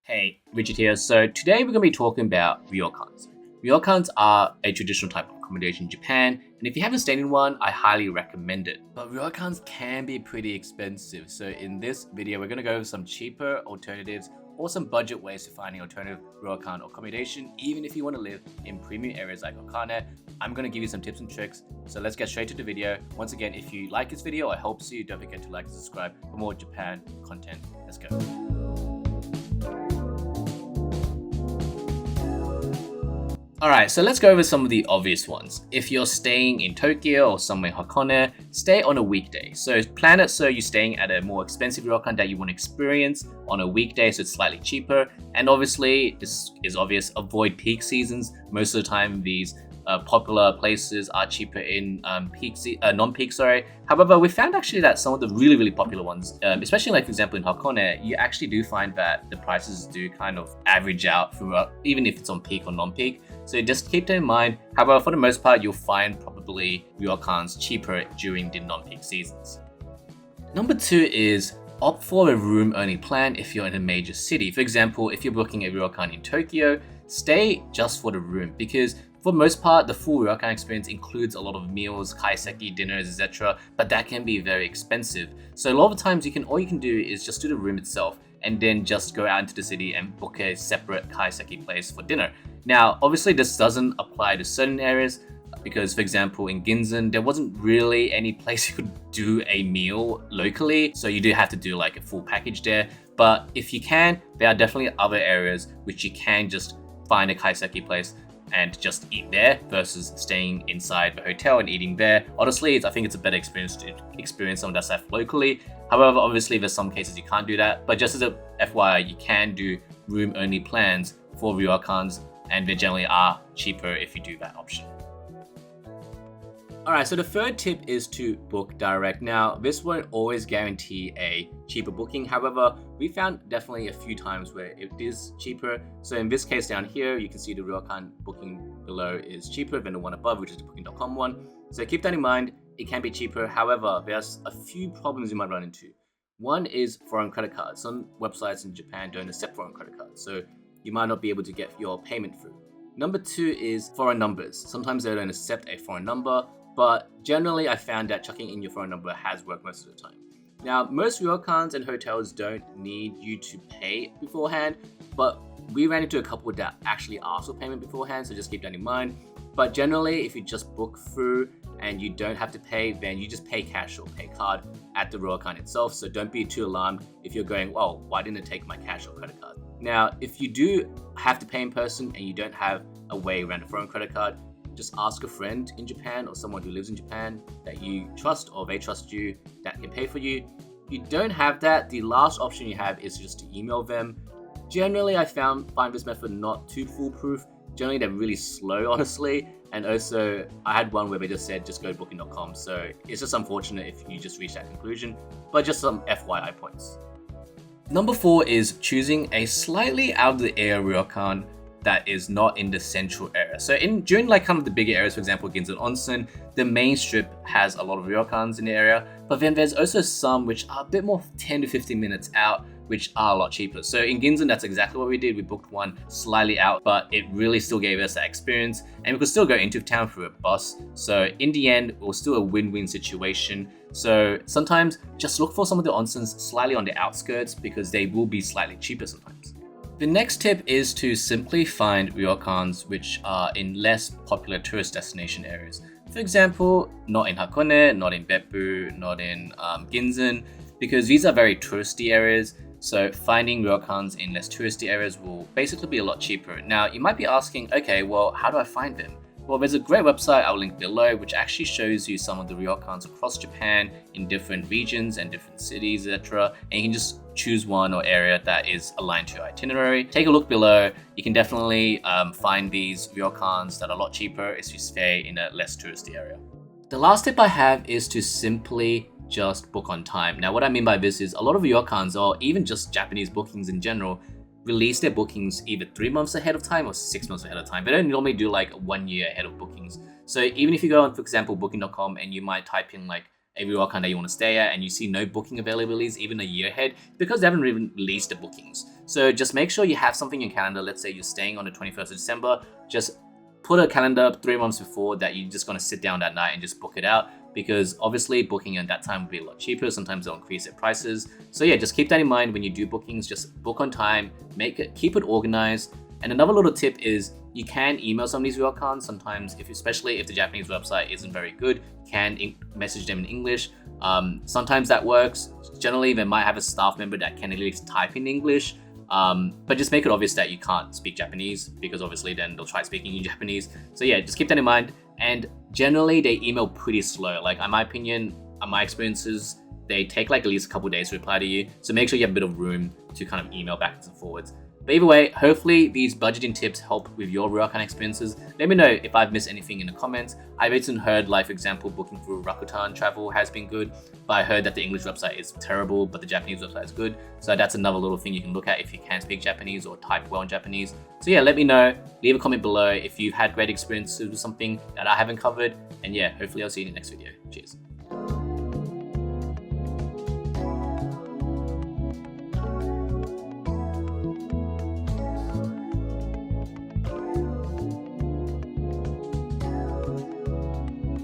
Hey, Richard here. So today we're going to be talking about ryokans. Ryokans are a traditional type of accommodation in Japan, and if you haven't stayed in one, I highly recommend it. But ryokans can be pretty expensive, so in this video we're going to go over some cheaper alternatives or some budget ways to finding alternative ryokan accommodation, even if you want to live in premium areas like Okane. I'm going to give you some tips and tricks, so let's get straight to the video. Once again, if you like this video or helps you, don't forget to like and subscribe for more Japan content. Let's go. Alright, so let's go over some of the obvious ones. If you're staying in Tokyo or somewhere in Hakone, stay on a weekday. So plan it so you're staying at a more expensive ryokan that you want to experience on a weekday, so it's slightly cheaper. And obviously, this is obvious, avoid peak seasons. Most of the time, these popular places are cheaper in non-peak. However, we found actually that some of the really popular ones, especially like for example in Hakone, you actually do find that the prices do kind of average out throughout, even if it's on peak or non-peak. So just keep that in mind. However, for the most part, you'll find probably ryokans cheaper during the non-peak seasons. Number 2 is opt for a room-only plan if you're in a major city. For example, if you're booking a ryokan in Tokyo, stay just for the room, because for the most part, the full ryokan experience includes a lot of meals, kaiseki, dinners, etc. But that can be very expensive. So a lot of times, all you can do is just do the room itself, and then just go out into the city and book a separate kaiseki place for dinner. Now, obviously, this doesn't apply to certain areas, because, for example, in Ginzan, there wasn't really any place you could do a meal locally, so you do have to do like a full package there. But if you can, there are definitely other areas which you can just find a kaiseki place and just eat there versus staying inside the hotel and eating there. Honestly, I think it's a better experience to experience some of that stuff locally. However, obviously, there's some cases you can't do that. But just as a FYI, you can do room-only plans for ryokans, and they generally are cheaper if you do that option. Alright, so the third tip is to book direct. Now, this won't always guarantee a cheaper booking. However, we found definitely a few times where it is cheaper. So in this case down here, you can see the ryokan booking below is cheaper than the one above, which is the booking.com one. So keep that in mind. It can be cheaper. However, there's a few problems you might run into. One is foreign credit cards. Some websites in Japan don't accept foreign credit cards, so you might not be able to get your payment through. Number 2 is foreign numbers. Sometimes they don't accept a foreign number, but generally I found that chucking in your phone number has worked most of the time. Now, most ryokans and hotels don't need you to pay beforehand, but we ran into a couple that actually ask for payment beforehand, so just keep that in mind. But generally, if you just book through and you don't have to pay, then you just pay cash or pay card at the ryokan itself. So don't be too alarmed if you're going, well, why didn't it take my cash or credit card? Now, if you do have to pay in person and you don't have a way around a foreign credit card, just ask a friend in Japan or someone who lives in Japan that you trust or they trust you that can pay for you. If you don't have that, the last option you have is just to email them. Generally, I find this method not too foolproof. Generally, they're really slow, honestly. And also, I had one where they just said, just go to booking.com. So it's just unfortunate if you just reach that conclusion, but just some FYI points. Number 4 is choosing a slightly out of the area ryokan that is not in the central area. So during like kind of the bigger areas, for example, Ginzan Onsen, the main strip has a lot of ryokans in the area, but then there's also some which are a bit more 10 to 15 minutes out, which are a lot cheaper. So in Ginzan, that's exactly what we did. We booked one slightly out, but it really still gave us that experience, and we could still go into town through a bus. So in the end, it was still a win-win situation. So sometimes just look for some of the onsens slightly on the outskirts because they will be slightly cheaper sometimes. The next tip is to simply find ryokans which are in less popular tourist destination areas. For example, not in Hakone, not in Beppu, not in Ginzan, because these are very touristy areas. So finding ryokans in less touristy areas will basically be a lot cheaper. Now, you might be asking, okay, well, how do I find them? Well, there's a great website I'll link below, which actually shows you some of the ryokans across Japan in different regions and different cities, etc. And you can just choose one or area that is aligned to your itinerary. Take a look below. You can definitely find these ryokans that are a lot cheaper if you stay in a less touristy area. The last tip I have is to simply just book on time. Now, what I mean by this is a lot of ryokans, or even just Japanese bookings in general, release their bookings either 3 months ahead of time or 6 months ahead of time. They don't normally do like 1 year ahead of bookings. So even if you go on, for example, booking.com and you might type in like a ryokan that you want to stay at and you see no booking availabilities even a year ahead, because they haven't even released the bookings. So just make sure you have something in your calendar. Let's say you're staying on the 21st of December, just put a calendar up 3 months before that you're just going to sit down that night and just book it out, because obviously booking at that time will be a lot cheaper. Sometimes they'll increase their prices. So yeah, just keep that in mind when you do bookings. Just book on time, keep it organized. And another little tip is you can email some of these ryokans sometimes, especially if the Japanese website isn't very good, you can message them in English. Sometimes that works. Generally, they might have a staff member that can at least type in English. But just make it obvious that you can't speak Japanese, because obviously then they'll try speaking in Japanese. So yeah, just keep that in mind. And generally they email pretty slow. Like in my opinion, my experiences, they take like at least a couple days to reply to you. So make sure you have a bit of room to kind of email backwards and forwards. But either way, hopefully these budgeting tips help with your ryokan experiences. Let me know if I've missed anything in the comments. I've even heard, like for example, booking through Rakuten travel has been good, but I heard that the English website is terrible, but the Japanese website is good. So that's another little thing you can look at if you can speak Japanese or type well in Japanese. So yeah, let me know. Leave a comment below if you've had great experiences with something that I haven't covered. And yeah, hopefully I'll see you in the next video. Cheers.